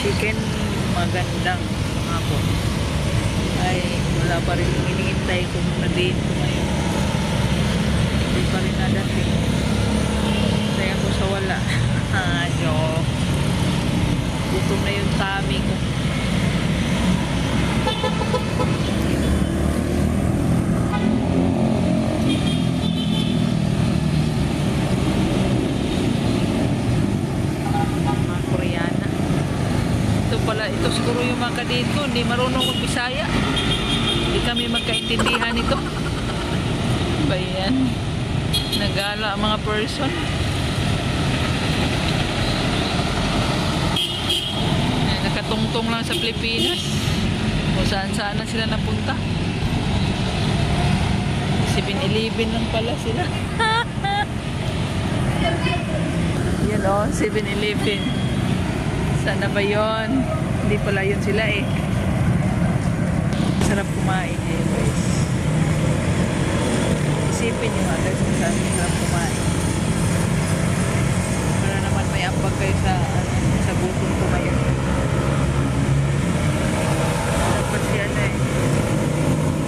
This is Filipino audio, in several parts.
chicken magandang hapon ay wala pa rin hinihintay kung nadiin ko ngayon. Hindi pa rin nadating. Kaya ko sa wala. Joke. Gutom na yung tummy ko. Ito siguro yung mga dito, hindi marunong mag-Bisaya. Hindi kami magkaintindihan ito. Ba yan? Nagala ang mga person. Nakatungtong lang sa Pilipinas. Kung saan-saan na sila napunta. 7-Eleven lang pala sila. Yan o, 7-Eleven. Sana ba yun? Hindi pala yun sila eh. Sarap kumain eh guys. Isipin nyo nga guys kung saan sarap kumain. Para naman may ambag kayo sa gutom ko ngayon. Dapat siya na eh.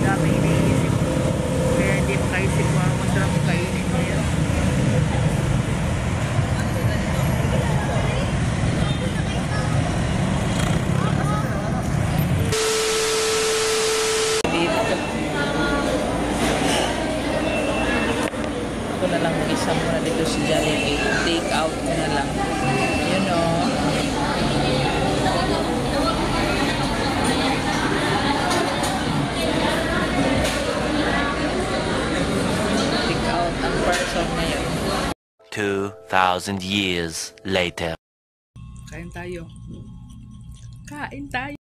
Daming iniisip. Kaya hindi makaisip kung ano masarap kainin ngayon. Ako na lang mag-isa muna dito si Jollibee. Take out na lang. You know. Take out ang person ngayon. 2,000 years later. Kain tayo. Kain tayo.